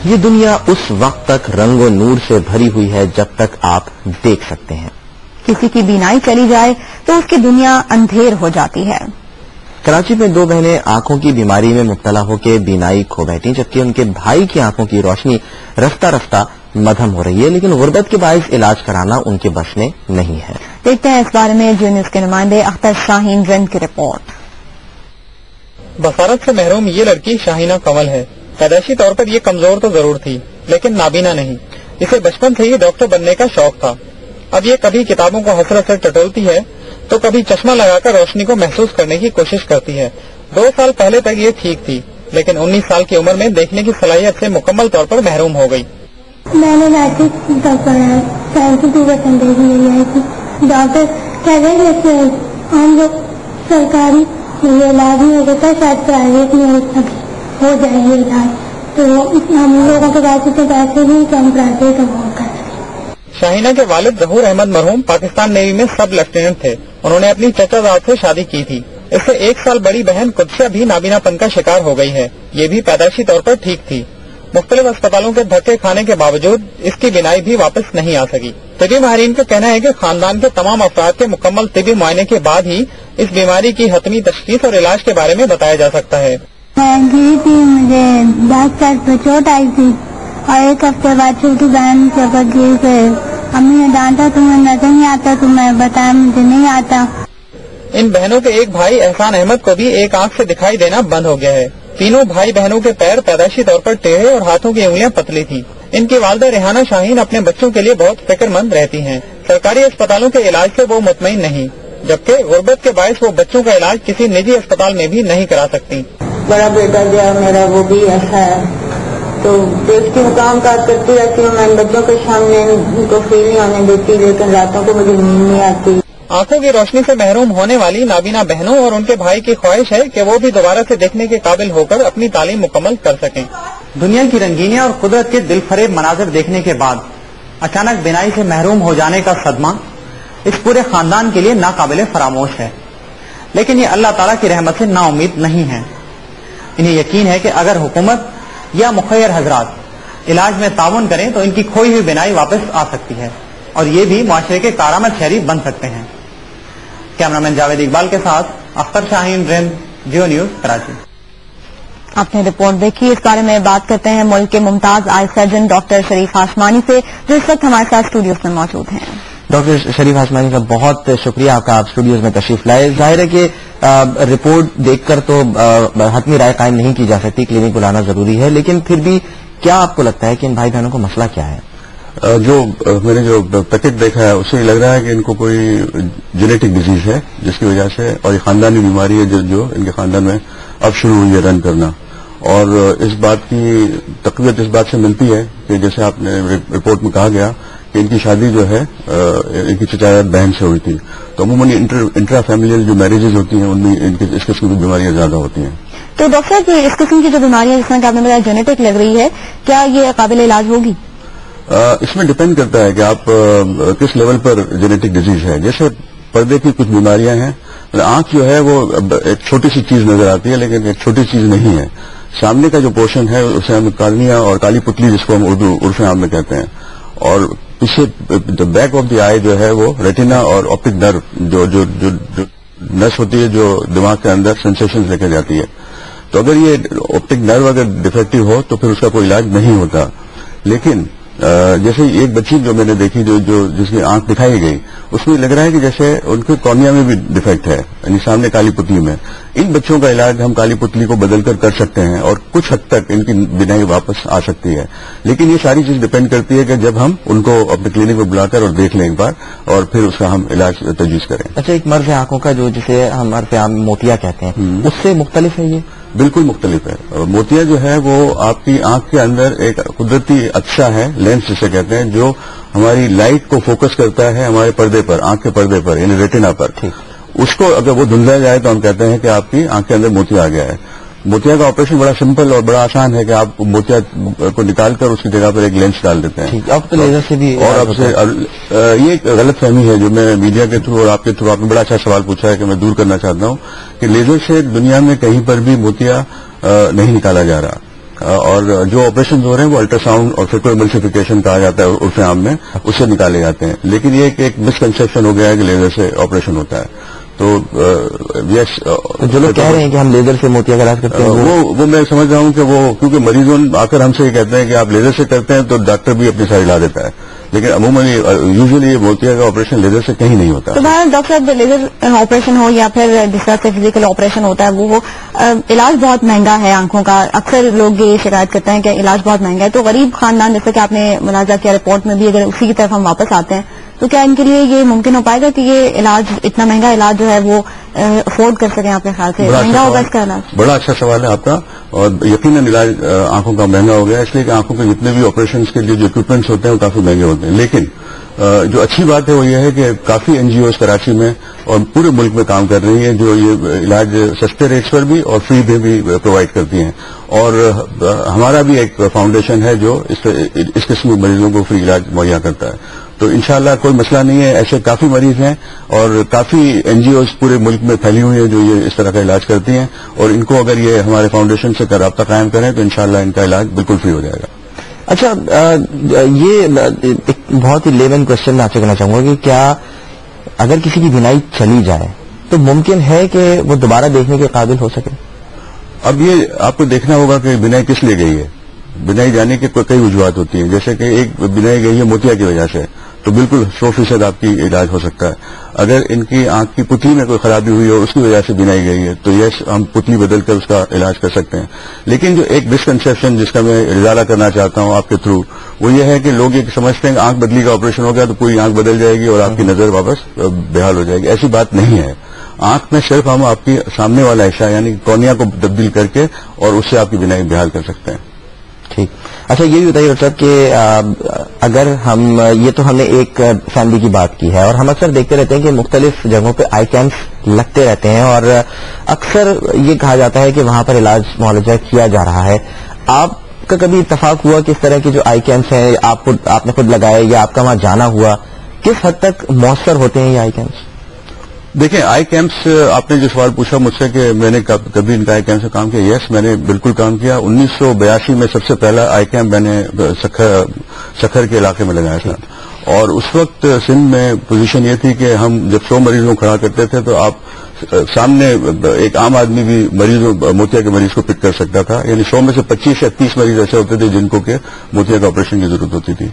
یہ دنیا اس وقت تک رنگ و نور سے بھری ہوئی ہے جب تک آپ دیکھ سکتے ہیں. کسی کی بینائی چلی جائے تو اس کی دنیا اندھیر ہو جاتی ہے. کراچی میں 2 بہنیں آنکھوں کی بیماری میں مبتلا ہو کے بینائی کھو بیٹھی، جبکہ ان کے بھائی کی آنکھوں کی روشنی رفتہ رفتہ مدھم ہو رہی ہے، لیکن غربت کے باعث علاج کرانا ان کے بس میں نہیں ہے. دیکھتے ہیں اس بارے میں جیو نیوز کے نمائندے اختر شاہین رند کی رپورٹ. بصارت سے محروم یہ لڑکی شاہینہ کنول ہے. پیدائشی طور پر یہ کمزور تو ضرور تھی لیکن نابینا نہیں. اسے بچپن سے ہی ڈاکٹر بننے کا شوق تھا. اب یہ کبھی کتابوں کو حسرت سے ٹٹولتی ہے تو کبھی چشمہ لگا کر روشنی کو محسوس کرنے کی کوشش کرتی ہے. 2 سال پہلے تک یہ ٹھیک تھی لیکن 19 سال کی عمر میں دیکھنے کی صلاحیت سے مکمل طور پر محروم ہو گئی. میں نے ڈاکٹر کہہ رہے کہ ہم جو سرکاری علاج نہیں ہو سکتا شاید پرائیویٹ میں ہو جائے گی علاج، تو ہم لوگوں کے پاس اتنے پیسے نہیں کہ ہم پرائیویٹ افورڈ کر سکیں. شاہینہ کے والد ظہور احمد مرحوم پاکستان نیوی میں سب لیفٹیننٹ تھے. انہوں نے اپنی چچا زاد سے شادی کی تھی. اس سے 1 سال بڑی بہن قدسیہ بھی نابینا پن کا شکار ہو گئی ہے. یہ بھی پیدائشی طور پر ٹھیک تھی. مختلف اسپتالوں کے دھکے کھانے کے باوجود اس کی بینائی بھی واپس نہیں آ سکی. طبی ماہرین کا کہنا ہے کہ خاندان کے تمام افراد کے مکمل طبی معائنے کے بعد ہی اس بیماری کی حتمی تشخیص اور علاج کے بارے میں بتایا جا سکتا ہے. میں گئی تھی، مجھے 10 سال پہ چوٹ آئی تھی اور 1 ہفتے بعد چھوٹی بہن سفر گئی سے امی نے ڈانٹا تمہیں نظر نہیں آتا، تمہیں بتایا مجھے نہیں آتا. ان بہنوں کے ایک بھائی احسان احمد کو بھی ایک آنکھ سے دکھائی دینا بند ہو گیا ہے. تینوں بھائی بہنوں کے پیر پیدائشی طور پر ٹیڑھے اور ہاتھوں کی انگلیاں پتلی تھیں. ان کی والدہ ریحانہ شاہین اپنے بچوں کے لیے بہت فکر مند رہتی ہیں. سرکاری اسپتالوں کے علاج سے وہ مطمئن نہیں، جبکہ غربت کے باعث وہ بچوں کا علاج کسی نجی اسپتال میں بھی نہیں کرا سکتی. بڑا بیٹا جو ہے میرا وہ بھی ایسا ہے، تو دیش کی مقام کار کرتی رہتی ہوں. میں بچوں کے سامنے ان کو فیل نہیں ہونے دیتی، لیکن راتوں کو مجھے نیند نہیں آتی. آنکھوں کی روشنی سے محروم ہونے والی نابینا بہنوں اور ان کے بھائی کی خواہش ہے کہ وہ بھی دوبارہ سے دیکھنے کے قابل ہو کر اپنی تعلیم مکمل کر سکیں. دنیا کی رنگینیاں اور قدرت کے دل فریب مناظر دیکھنے کے بعد اچانک بینائی سے محروم ہو جانے کا صدمہ اس پورے خاندان کے لیے ناقابل فراموش ہے. لیکن یہ اللہ تعالیٰ کی رحمت سے نا امید نہیں ہے. انہیں یقین ہے کہ اگر حکومت یا مخیر حضرات علاج میں تعاون کریں تو ان کی کھوئی ہوئی بینائی واپس آ سکتی ہے اور یہ بھی معاشرے کے کارآمد شہری بن سکتے ہیں. کیمرامین جاوید اقبال کے ساتھ اختر شاہین رند، جیو نیوز، کراچی. آپ نے رپورٹ دیکھی. اس بارے میں بات کرتے ہیں ملک کے ممتاز آئی سرجن ڈاکٹر شریف ہاشمانی سے، جو اس وقت ہمارے ساتھ اسٹوڈیوز میں موجود ہیں. ڈاکٹر شریف ہاشمانی کا بہت شکریہ آپ کا، آپ اسٹوڈیوز میں تشریف لائے. ظاہر ہے کہ رپورٹ دیکھ کر تو حتمی رائے قائم نہیں کی جا سکتی، کلینک بلانا ضروری ہے، لیکن پھر بھی کیا آپ کو لگتا ہے کہ ان بھائی بہنوں کو مسئلہ کیا ہے؟ جو میں نے جو پیکٹ دیکھا ہے اس سے لگ رہا ہے کہ ان کو کوئی جینیٹک ڈیزیز ہے جس کی وجہ سے، اور یہ خاندانی بیماری ہے جو ان کے خاندان میں اب شروع ہوئی ہے رن کرنا. اور اس بات کی تقویت اس بات سے ملتی ہے کہ جیسے آپ نے رپورٹ میں کہا گیا کہ ان کی شادی جو ہے ان کی چچا بہن سے ہوئی تھی. تو عموماً انٹرا فیملیل جو میرجز ہوتی ہیں ان میں اس قسم کی بیماریاں زیادہ ہوتی ہیں. تو ڈاکٹر صاحب اس قسم کی جو بیماریاں جس طرح کہ آپ نے بتایا جینیٹک لگ رہی ہے، کیا یہ قابل علاج ہوگی؟ اس میں ڈپینڈ کرتا ہے کہ آپ کس لیول پر جینیٹک ڈیزیز ہے. جیسے پردے کی کچھ بیماریاں ہیں، آنکھ جو ہے وہ ایک چھوٹی سی چیز نظر آتی ہے لیکن ایک چھوٹی چیز نہیں ہے. سامنے کا جو پورشن ہے اسے ہم کارنیا اور کالی پتلی جس کو ہم اردو عرف عام میں کہتے ہیں، اور پیچھے بیک آف دی آئی جو ہے وہ ریٹینا اور آپٹک نرو جو نس ہوتی ہے جو دماغ کے اندر سینسیشنز لے کے جاتی ہے. تو اگر یہ آپٹک نرو اگر ڈیفیکٹو ہو تو پھر اس کا کوئی علاج نہیں ہوتا. لیکن جیسے ایک بچی جو میں نے دیکھی جو جس کی آنکھ دکھائی گئی، اس میں لگ رہا ہے کہ جیسے ان کے کارنیا میں بھی ڈیفیکٹ ہے، یعنی سامنے کالی پتلی میں. ان بچوں کا علاج ہم کالی پتلی کو بدل کر سکتے ہیں اور کچھ حد تک ان کی بینائی واپس آ سکتی ہے. لیکن یہ ساری چیز ڈیپینڈ کرتی ہے کہ جب ہم ان کو اپنے کلینک میں بلا کر اور دیکھ لیں ایک بار اور پھر اس کا ہم علاج تجویز کریں. اچھا، ایک مرض ہے آنکھوں کا جو جسے ہم عرف عام موتیا کہتے ہیں، اس سے مختلف ہے یہ؟ بالکل مختلف ہے. موتیا جو ہے وہ آپ کی آنکھ کے اندر ایک قدرتی عدسہ ہے، لینس جسے کہتے ہیں، جو ہماری لائٹ کو فوکس کرتا ہے ہمارے پردے پر، آنکھ کے پردے پر یعنی ریٹنا پر. اس کو اگر وہ دھندلا جائے تو ہم کہتے ہیں کہ آپ کی آنکھ کے اندر موتیا آ گیا ہے. موتیا کا آپریشن بڑا سمپل اور بڑا آسان ہے کہ آپ موتیا کو نکال کر اس کی جگہ پر ایک لینس ڈال دیتے ہیں. اب تو لیزر سے بھی، اور اب سے یہ ایک غلط فہمی ہے جو میں میڈیا کے تھرو اور آپ کے تھرو، آپ نے بڑا اچھا سوال پوچھا ہے کہ میں دور کرنا چاہتا ہوں کہ لیزر سے دنیا میں کہیں پر بھی موتیا نہیں نکالا جا رہا. اور جو آپریشن ہو رہے ہیں وہ الٹراساؤنڈ اور فیکو ایملسیفیکیشن کہا جاتا ہے عرف عام میں، اس سے نکالے جاتے ہیں. لیکن یہ ایک مسکنسیپشن ہو گیا ہے کہ لیزر سے آپریشن ہوتا ہے. تو یس، جو لوگ کہہ رہے ہیں کہ ہم لیزر سے موتیا کا علاج کرتے ہیں وہ میں سمجھ رہا ہوں کہ وہ کیونکہ مریضوں آ کر ہم سے یہ کہتے ہیں کہ آپ لیزر سے کرتے ہیں تو ڈاکٹر بھی اپنی ساری لا دیتا ہے، لیکن عموماً یوزلی یہ موتیا کا آپریشن لیزر سے کہیں نہیں ہوتا. تو ڈاکٹر صاحب لیزر آپریشن ہو یا پھر جس طرح سے فزیکل آپریشن ہوتا ہے وہ علاج بہت مہنگا ہے آنکھوں کا. اکثر لوگ یہ شکایت کرتے ہیں کہ علاج بہت مہنگا ہے. تو غریب خاندان جیسے کہ آپ نے ملاحظہ کیا رپورٹ میں بھی، اگر اسی کی طرف ہم واپس آتے ہیں تو کیا ان کے لیے یہ ممکن ہو پائے گا کہ یہ علاج اتنا مہنگا علاج جو ہے وہ افورڈ کر سکیں؟ آپ کے خیال سے مہنگا ہوگا اس کا علاج؟ بڑا اچھا سوال ہے آپ کا، اور یقیناً علاج آنکھوں کا مہنگا ہو گیا اس لیے کہ آنکھوں کے جتنے بھی آپریشنس کے لیے جو اکوپمنٹس ہوتے ہیں وہ کافی مہنگے ہوتے ہیں. لیکن جو اچھی بات ہے وہ یہ ہے کہ کافی این جی اوز کراچی میں اور پورے ملک میں کام کر رہی ہیں جو یہ علاج سستے ریٹس پر بھی اور فری میں بھی پرووائڈ کرتی ہیں. اور ہمارا بھی ایک فاؤنڈیشن ہے جو اس قسم کے مریضوں کو فری علاج مہیا کرتا ہے. تو انشاءاللہ کوئی مسئلہ نہیں ہے. ایسے کافی مریض ہیں اور کافی این جی اوز پورے ملک میں پھیلی ہوئی ہیں جو یہ اس طرح کا علاج کرتی ہیں، اور ان کو اگر یہ ہمارے فاؤنڈیشن سے رابطہ قائم کریں تو انشاءاللہ ان کا علاج بالکل فری ہو جائے گا. اچھا، یہ ایک بہت ہی لیمن کوشچن میں آپ سے کہنا چاہوں گا کہ کیا اگر کسی کی بینائی چلی جائے تو ممکن ہے کہ وہ دوبارہ دیکھنے کے قابل ہو سکے؟ اب یہ آپ کو دیکھنا ہوگا کہ بینائی کس لیے گئی ہے. بینائی جانے کی کئی وجوہات ہوتی ہیں، جیسے کہ ایک بینائی گئی ہے موتیا کی وجہ سے تو بالکل 100% آپ کی علاج ہو سکتا ہے. اگر ان کی آنکھ کی پتلی میں کوئی خرابی ہوئی اور اس کی وجہ سے بینائی گئی ہے تو یس ہم پتلی بدل کر اس کا علاج کر سکتے ہیں. لیکن جو ایک مسکنسیپشن جس کا میں ازالہ کرنا چاہتا ہوں آپ کے تھرو، وہ یہ ہے کہ لوگ یہ سمجھتے ہیں کہ آنکھ بدلی کا آپریشن ہو گیا تو پوری آنکھ بدل جائے گی اور آپ کی نظر واپس بحال ہو جائے گی. ایسی بات نہیں ہے. آنکھ میں صرف ہم آپ کی سامنے والا حصہ یعنی کورنیا کو تبدیل کر کے اور اس سے آپ کی بینائی بحال کر سکتے ہیں. ٹھیک. اچھا، یہ بھی بتائیے ڈاکٹر صاحب کہ اگر ہم یہ تو ہم نے ایک فیملی کی بات کی ہے اور ہم اکثر دیکھتے رہتے ہیں کہ مختلف جگہوں پہ آئی کیمپس لگتے رہتے ہیں اور اکثر یہ کہا جاتا ہے کہ وہاں پر علاج معالجہ کیا جا رہا ہے. آپ کا کبھی اتفاق ہوا کہ اس طرح کے جو آئی کیمپس ہیں آپ نے خود لگائے یا آپ کا وہاں جانا ہوا، کس حد تک مؤثر ہوتے ہیں یہ آئی کیمپس؟ دیکھیں، آئی کیمپس آپ نے جو سوال پوچھا مجھ سے کہ میں نے کبھی ان کا آئی کیمپ سے کام کیا، یس میں نے بالکل کام کیا. 1982 میں سب سے پہلا آئی کیمپ میں نے سکھر کے علاقے میں لگایا تھا، اور اس وقت سندھ میں پوزیشن یہ تھی کہ ہم جب 100 مریضوں کھڑا کرتے تھے تو آپ سامنے ایک عام آدمی بھی موتیا کے مریض کو پک کر سکتا تھا. یعنی 100 میں سے 25 یا 30 مریض ایسے ہوتے تھے جن کو کہ موتیا کا آپریشن کی ضرورت ہوتی تھی.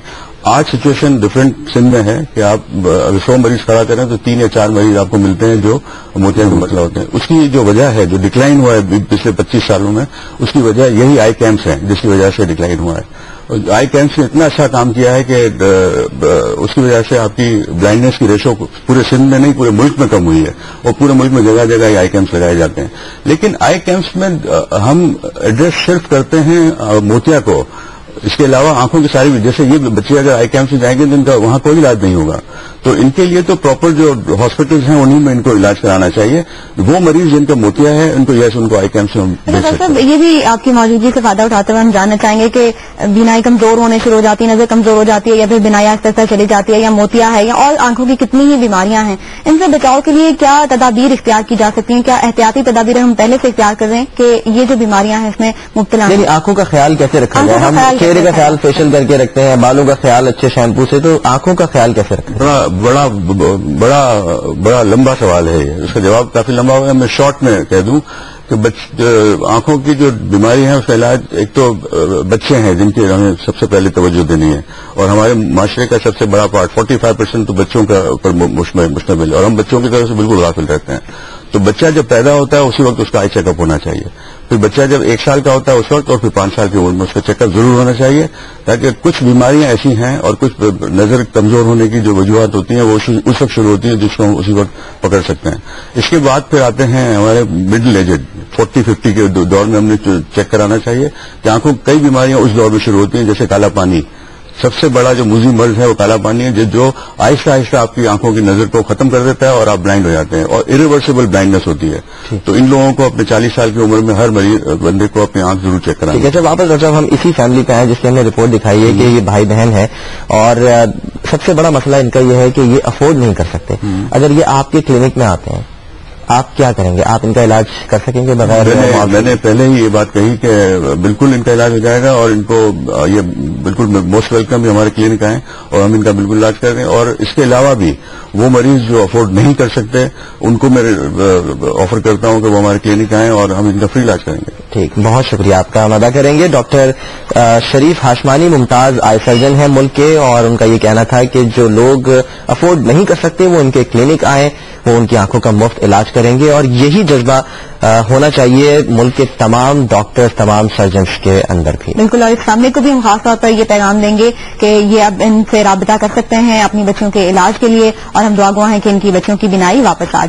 آج سچویشن ڈفرینٹ سندھ میں ہے کہ آپ اگر 100 مریض کھڑا کریں تو 3 یا 4 مریض آپ کو ملتے ہیں جو موتیا کا مسئلہ ہوتے ہیں. اس کی جو وجہ ہے، جو ڈکلائن ہوا ہے پچھلے 25 سالوں میں، اس کی وجہ یہی آئی کیمپس ہیں جس کی وجہ سے ڈکلائن ہوا ہے. آئی کیمپس نے اتنا اچھا کام کیا ہے کہ اس کی وجہ سے آپ کی بلائنڈنس کی ریشو پورے سندھ میں نہیں پورے ملک میں کم ہوئی ہے، اور پورے ملک میں جگہ جگہ آئی کیمپس لگائے جاتے ہیں. لیکن آئی کیمپس میں ہم ایڈریس صرف کرتے ہیں موتیا کو، اس کے علاوہ آنکھوں کی ساری، جیسے یہ بچے اگر آئی کیمپ سے جائیں گے تو ان کا وہاں کوئی علاج نہیں ہوگا. تو ان کے لیے تو پراپر جو ہاسپٹلز ہیں انہیں میں ان کو علاج کرانا چاہیے. وہ مریض جن کا موتیا ہے ان کو یس ان کو آئی کیمپ سے ہم بھیج سکتے ہیں. یہ بھی آپ کی موجودگی سے فائدہ اٹھاتے ہوئے ہم جاننا چاہیں گے کہ بینائی کمزور ہونے شروع ہو جاتی ہے، نظر کمزور ہو جاتی ہے، یا پھر بینائی آہستہ آہستہ چلی جاتی ہے، یا موتیا ہے، یا اور آنکھوں کی کتنی ہی بیماریاں ہیں، ان سے بچاؤ کے لیے کیا تدابیر اختیار کی جا سکتی ہیں؟ کیا احتیاطی تدابیر ہم پہلے سے اختیار کر رہے ہیں کہ یہ جو بیماریاں ہیں اس میں مبتلا ہیں؟ یعنی آنکھوں کا خیال کیسے رکھا جائے؟ ہم چہرے کا خیال فیشل کر کے رکھتے ہیں، بالوں کا خیال اچھے شیمپو سے، تو آنکھوں کا خیال کیسے رکھتے ہیں؟ بڑا لمبا سوال ہے یہ، اس کا جواب کافی لمبا ہوگا. میں شارٹ میں کہہ دوں کہ آنکھوں کی جو بیماری ہے اس کا علاج، ایک تو بچے ہیں جن کی ہمیں سب سے پہلے توجہ دینی ہے، اور ہمارے معاشرے کا سب سے بڑا پارٹ 45% تو بچوں کا اوپر مشتمل، اور ہم بچوں کی طرف سے بالکل غافل رہتے ہیں. تو بچہ جب پیدا ہوتا ہے اسی وقت اس کا آئی چیک اپ ہونا چاہیے. پھر بچہ جب 1 سال کا ہوتا ہے اس وقت، اور پھر 5 سال کی عمر میں اس کا چیک اپ ضرور ہونا چاہیے، تاکہ کچھ بیماریاں ایسی ہیں اور کچھ نظر کمزور ہونے کی جو وجوہات ہوتی ہیں وہ اس وقت شروع ہوتی ہیں جس کو ہم اسی وقت پکڑ سکتے ہیں. اس کے بعد پھر آتے ہیں ہمارے مڈل ایجڈ 40-50 کے دور میں ہم نے چیک کرانا چاہیے کہ آنکھوں کئی بیماریاں اس دور میں شروع ہوتی ہیں، جیسے کالا پانی. سب سے بڑا جو موذی مرض ہے وہ کالا پانی ہے، جو آہستہ آہستہ آپ کی آنکھوں کی نظر کو ختم کر دیتا ہے اور آپ بلائنڈ ہو جاتے ہیں، اور ایریورسیبل بلائنڈنس ہوتی ہے. تو ان لوگوں کو اپنے 40 سال کی عمر میں ہر بندے کو اپنی آنکھ ضرور چیک کرانا. ٹھیک ہے. واپس ڈاکٹر صاحب ہم اسی فیملی پہ ہیں جس کی ہم نے رپورٹ دکھائی ہے کہ یہ بھائی بہن ہے، اور سب سے بڑا مسئلہ ان کا یہ ہے کہ یہ افورڈ نہیں کر سکتے. اگر یہ آپ کے کلینک میں آتے ہیں، آپ کیا کریں گے؟ آپ ان کا علاج کر سکیں گے بغیر؟ میں نے پہلے ہی یہ بات کہی کہ بالکل ان کا علاج ہو جائے گا، اور ان کو یہ بالکل موسٹ ویلکم بھی ہمارے کلینک آئیں اور ہم ان کا بالکل علاج کر رہے ہیں. اور اس کے علاوہ بھی وہ مریض جو افورڈ نہیں کر سکتے ان کو میں آفر کرتا ہوں کہ وہ ہمارے کلینک آئیں اور ہم ان کا فری علاج کریں گے. ٹھیک، بہت شکریہ آپ کا ہم ادا کریں گے. ڈاکٹر شریف ہاشمانی ممتاز آئی سرجن ہیں ملک کے، اور ان کا یہ کہنا تھا کہ جو لوگ افورڈ نہیں کر سکتے وہ ان کے کلینک آئیں، وہ ان کی آنکھوں کا مفت علاج کریں گے. اور یہی جذبہ ہونا چاہیے ملک کے تمام ڈاکٹرز، تمام سرجنز کے اندر بھی. بالکل، اور اس سامنے کو بھی ہم خاص طور پر یہ پیغام دیں گے کہ یہ اب ان سے رابطہ کر سکتے ہیں اپنی بچوں کے علاج کے لیے، اور ہم دعا گو ہیں کہ ان کی بچوں کی بینائی واپس آ جائے.